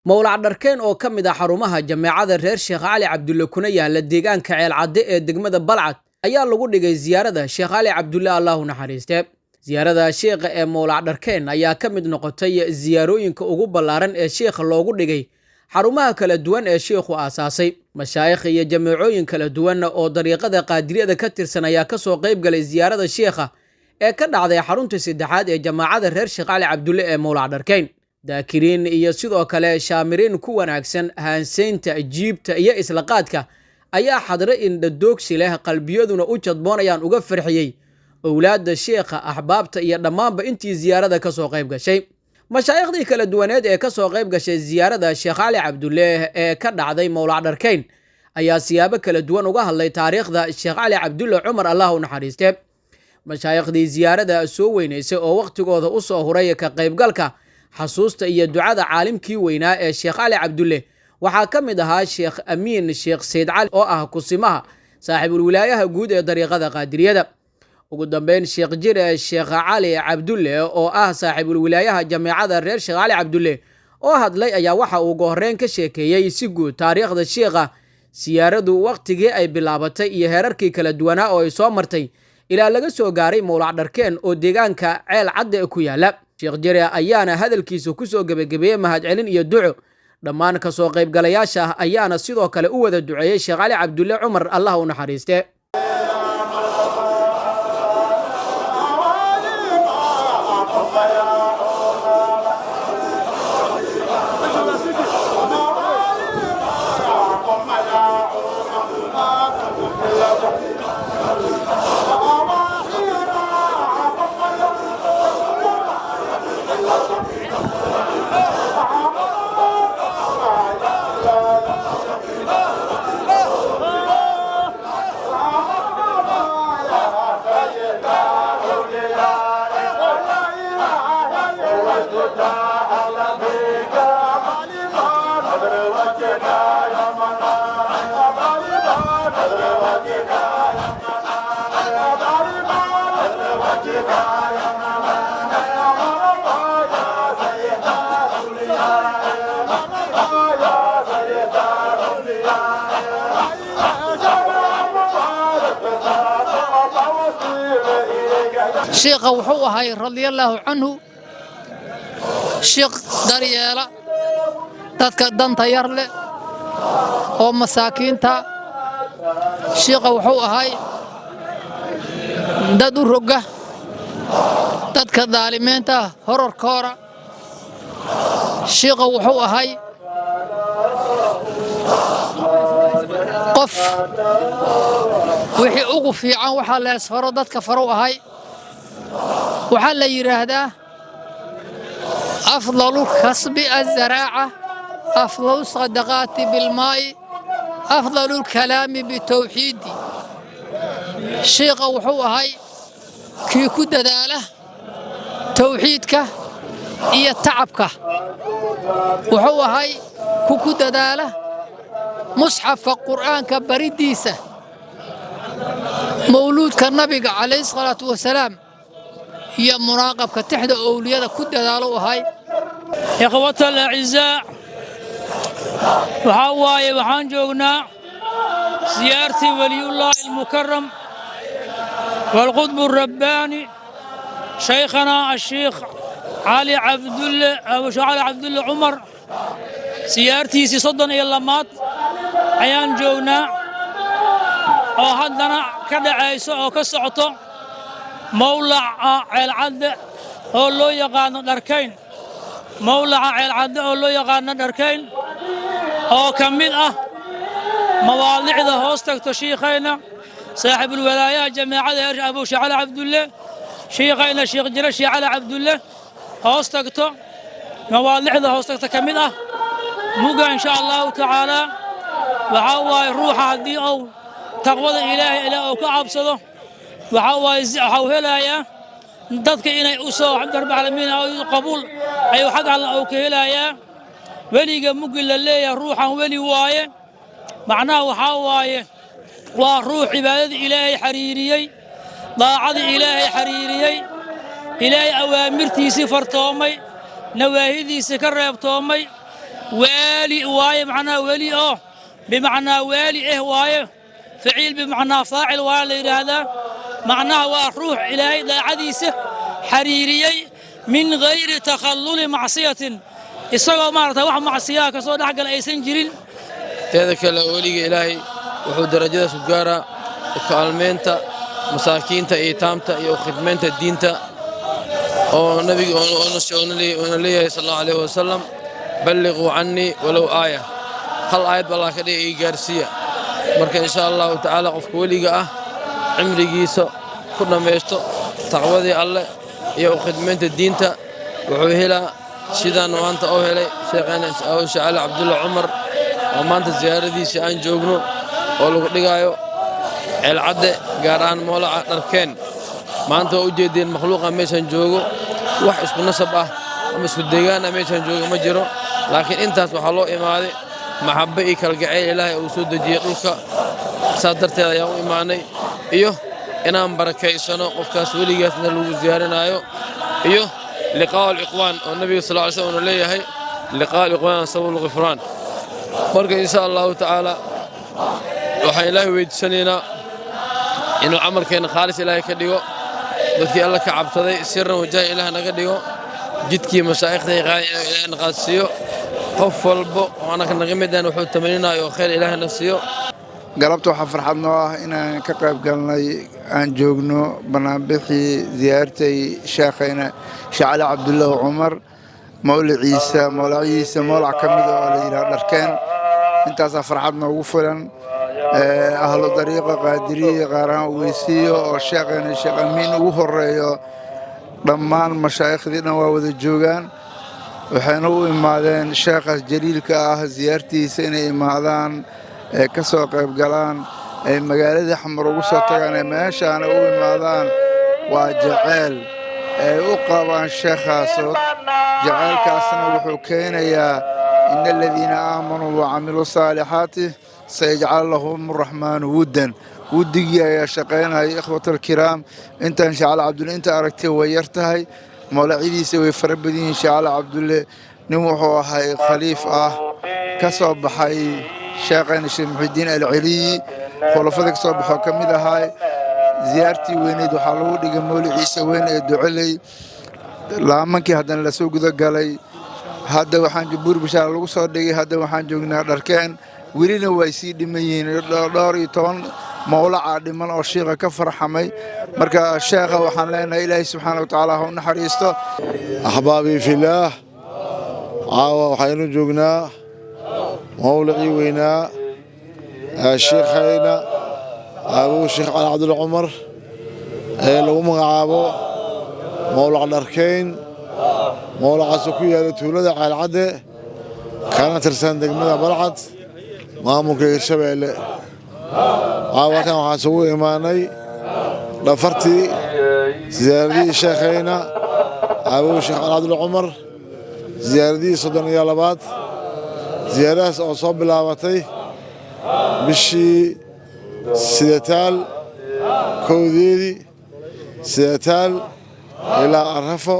mawlac dharkeen oo ka mid ah xarumaha jameecada reer Sheekh Cali Cabdulle kuna yaala deegaanka Ceel Cadde ee degmada Balcad ayaa lagu dhigay ziyaarada Sheekh Cali Cabdulle Allahu naxariiste. Ziyaarada sheekha ee mawlac dharkeen ayaa ka mid noqotay ziyaarooyinka ugu ballaaran ee sheekha loogu dhigay xarumaha kala duwan ee sheekhu aasaasay. Mashaayikh iyo jameecooyin kala duwan oo dariiqada qaadiriyada ka tirsan ayaa ka soo qayb galay ziyaarada sheekha ee ka dhacday xarunta saddexaad ee jameecada reer Sheekh Cali Cabdulle ee mawlac dharkeen. daakiriin iyo sidoo kale shaamiriin ku wanaagsan haanseynta jiibta iyo isla qaadka ayaa xadre indhadoogsi leh qalbiyaduna u jadboonayaan uga farxiyey awlaadda sheekha axbaabta iyo dhammaanba intii ziyaarada ka soo qayb gashay. mashaayiikhdii kala duwaneed ee ka soo qayb gashay ziyaarada Sheekh Cali Cabdulle ee ka dhacday mawlac dharkeen ayaa siyaabo kala duwan uga hadlay taariikhda Sheekh Cali Cabdulle Cumar Allahu naxariiste. mashaayiikhdii ziyaarada soo weynaysay oo waqtigooda u soo huray ka qaybgalka xasuusta iyo ducada caalimkii weynaa ee Sheekh Cali Cabdulle waxaa ka mid ahaa Sheekh Amiin Sheekh Sayd Cali oo ah kusimaha saaxiibul wilaayaha guud ee dariiqada qaadiriyada. ugu dambeyn Sheekh Jire Sheekh Cali Cabdulle oo ah saaxiibul wilaayaha jameecada reer Sheekh Cali Cabdulle oo hadlay ayaa waxa uu go'horeen ka sheekeeyay si guud taariikhda sheekha, siyaaradu waqtigii ay bilaabatay iyo heerarkii kala duwanaa oo ay soo martay ilaa laga soo gaaray mawlac dharkeen oo deegaanka Ceel Cadde ku yaala. Sheekh Jire ayaana hadalkiisa ku soo gabagabeeyay mahadcelin iyo duco. dhammaan ka soo qaybgalayaasha ayaana sidoo kale u wada duceeyay Sheekh Cali Cabdulle Cumar Allahu naxariiste. شيخ وحوها رضي الله عنه شيخ دريالة dadka danta yar leh oo masaakiinta. sheekha wuxuu ahay dad u roga dadka daalimiinta hororkooda. sheekha wuxuu ahay qof wixii ugu fiican waxa la isfaro dadka faro ahay. waxaa la yiraahdaa afdalu kasbi az-zaraa'a afdalu sadaqaati bilmaa'i afdalu kalaami bitawxiidi. sheekha wuxuu ahay kii ku dadaala tawxiidka iyo tacabka. wuxuu ahay ku dadaala musxafka qur'aanka baridiisa, mawluudka nabiga calayhi salaatu wasalaam iyo muraaqabka tixda awliyada ku dadaalo ahay. إخوة الأعزاء وحواي وحان جوغنا زيارتي ولي الله المكرم والقطب الرباني شيخنا الشيخ علي عبدالله أو شيخ علي عبدالله عمر. زيارتي صدن إلى اللمات عيان جوغنا أو حدنا كده عيسو أو كسعطو مولع عيل عدة أو لو يقان داركين. مولع عيل عدة أو لو يقان داركين أو كمل مواضيع ذا هوستك شيخينا صاحب الولاية جماعة أبو شعل عبد الله شيخينا شيخ جرشي على عبد الله هوستك مواضيع ذا هوستك كمل موقع إن شاء الله تعالى وحاوى الروح هذه أو تقوى الإله إلى أو كعبصده وحاوى حوهلايا dadka inay u soo darba caalamiin oo qabuul ay xaq Allah oo ka helaya waliga mugil leeyahay ruuxan wali waaye macnaha waxa waaye waa ruux cibaadada Ilaahay xariiriyay daacada Ilaahay xariiriyay Ilaahay awaamirtiisa fartoomay nawaahidiisa ka reebtoomay والي واي معناه ولي بمعنى والي واي فعيل بمعنى فاعل والي هذا معناه وروح إلهي لا عديسه حريري من غير تخلل معصية إسقى مرة واحد معصية كسود حق الأيسن جرين تذكر ولي إلهي وحود درجة سجارة وكالمينتا مساكينتا إيتامتا يو خدمينتا دينتا أو نبي ونلي صلى الله عليه وسلم بلغوا عني ولو آية هل آية بالله كده إيجارسية مركا إن شاء الله تعالى قفك وليقة عمري جيسو كنا ميشتو تقوذي الله يو خدمينتا دينتا وحوهلا شيدان وانتا أوهلي شيخنا أو شعال عبد الله عمر ومانتا زيارة دي شعان جوغنو ولو لقايو العدة قاران مولع نركين maanta waa u jeedeen makhluuqa meeshan joogo wax isku nasab ah ama isku deegaan meeshan joogo ma jiro laakiin intaas waxa loo imaaday maxabba iyo kalgacayl ilaahay uu soo dejiyay dhulka saadarteeda ayaan u imaanay iyo inaan barakaysano qofkaas weligaasna lagu ziyaarinayo iyo liqaa al-iqwaan oo nabiga sallallahu alayhi wasallam leeyahay liqaa al-iqwaan sabul ghufraan marka insha Allah ta'ala waxaan ilaahay weydiisanaynaa inuu amalkeena khaalis ilaahay ka dhigo dadkii alla ka cabsaday sirran wajaha ilaah naga dhigo jidkii mashaayikhdii ilaahay naga siiyo qof walba oo anaka naga midaan wuxuu tamaninayo khayr ilaahna siiyo galabta waxa farxad noo ah inaan ka qayb galnay aan joogno banaanbixii ziyaartay sheekhayna Shacali Cabdullaahi Umar mawliciisa mawlac kamid oo la yiraahdo dharkeen intaas farxad noogu fulan أهل طريقة قادرية قارن ويسيو وشيخنا الشيخ أمين وهريو ضمان مشايخ ذينا وود الجوجان وحنو إمادان الشيخ الجليل كأه زيارتي سنة إمادان كسوق بقلان مقالة حمر وسطان ماشى أنا وإمادان وجعل وقابان الشيخ صوت جعل كاسنا وحكينا يا إن الذين آمنوا وعملوا الصالحات سيجعل لهم الرحمن ودا ودي يا شقينا يا إخوة الكرام أنت إن شاء الله عبد الله أنت أركته ويرتهي مولاي سوي فربدين إن شاء الله عبد الله نوحوا هاي خليفة كسب حي شقينا الشيخ محي الدين العلي خلفتك صبح كمية هاي زيارتي وين يدو حلو دي مولاي وين يدو علي لا منك هذا لسوق ذا قالي هذا وحن جبور بشار لو صدق هذا وحن جوجنا دركان ولينا ويسي دميين داري طبعا مولع دمان أو شيخ كفر حمي مركا الشيخ وحن لنا إلهي سبحانه وتعالى هو نحريسته أحبابي في الله عاوة وحين جوجنا مولعي وينا الشيخ هينا أبو الشيخ علي عبد الله عمر لو مغابو مولع الأركين مولع سكوية لتولد على العدة كانت رسالة دقمة بلعت maamulka Hirshabeelle waxa waxaan soo imaanay dhafartii ziyaaradii sheekhayna Abu Sheekh Cabdullaahi Umar ziyaaradii 32 ziyaaradaas oo soo bilaabatay bishii sidataal kowdeedii sidataal ilaa arafo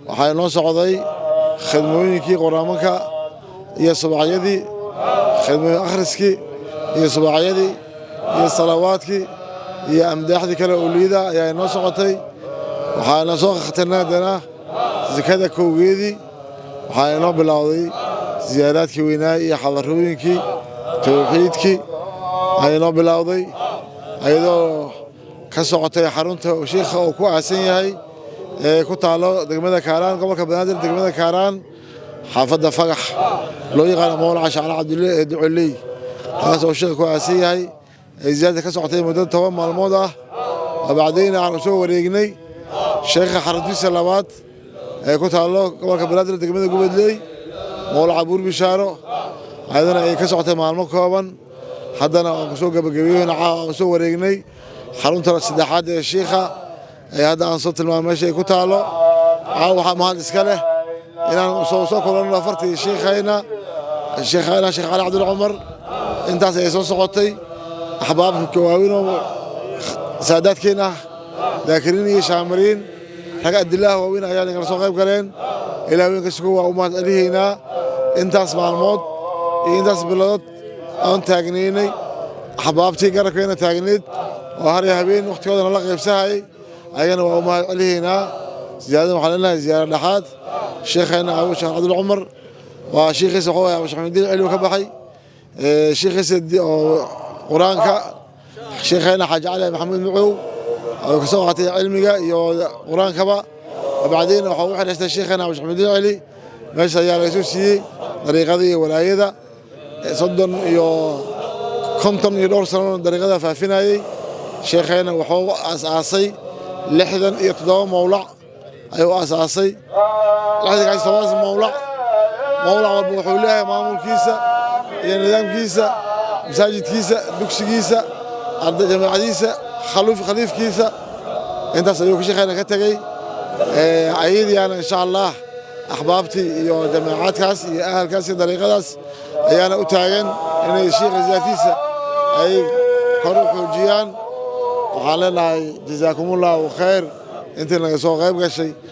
waxay noo socday khidmooyinkii quraamanka iyo subaxyadii خدمة أخرسكي هي صباحيدي هي صلواتكي هي أمداحدي كلا أوليدا يعني نصقتي وحنا نصق ختنا دنا زكاة كوجيدي وحنا بلاضي زيارات كويناي حضروينكي توحيدكي حنا بلاضي أيضا كسقتي حرونته وشيخة وكو عسين هاي كنت على دقمة كاران قبل كبنادر دقمة كاران حافظ فرح لو يقال مولع شعال عبد الله يدعو لي هذا هو الشيخ كواسي هاي زيادة كسعتين مدة توام الموضة وبعدين على شو وريقني شيخ حردي سلامات كنت الله قبل كبلاد تقمد قبل لي مولع عبور بشارة هذا كسعتين مع المكوبا حتى أنا شو قبل قبيل شو وريقني حرون ترى السداحات الشيخة هذا عن صوت الماشي كنت الله عاو مهندس كله إن صوصو كلنا فرتي الشيخ علي عبد الله عمر أنت سقطي أحباب كواوين سادات كنا ذاكرين شامرين حق عبد الله وين يعني رسول غيب قالين إلى وين كسكوا وما عليه هنا intaas maalmood iyo intaas bilood aan taagnaynay axbaabtii garabkeena taagnayd oo har iyo habeen waqtigoodana la qaybsahayay ayagana waa u mahad celihaynaa ziyaaradan waxaan leenahay ziyaaro dhexaad sheekheena abu sheekh cabdul cumar waa sheekhiisa wuxuu ahaa sheekh maxamed cali ka baxay sheekhiisa oo quraanka sheekheena xaaji cali maxamed mucow oo ka soo qaatay cilmiga iyo quraankaba وبعدين waxaa u xiriirtay sheekheena abu sheekh maxamed cali meesha ayaa laga soo siiyey dariiqadii walaayada 30 iyo 50 iyo dhowr sano dariiqada faafinayay sheekheena wuxuu asaasay 67 mawlac ayuu asaasay 67 mawlac walba wuxuu leeyahay maamulkiisa iyo nidaamkiisa masaajidkiisa dugsigiisa arday jamaacadiisa khaliifkiisa intaas ayuu sheekheena ka tagay ayadiina insha Allah axbaabtii iyo jamaacadkaas iyo ahalkaas iyo dariiqadaas ayaana u taagan inay sheekha zaatiisa ay kor u xoojiyaan waxaan leenahay jazakumullahu khayr intii naga soo qayb gashay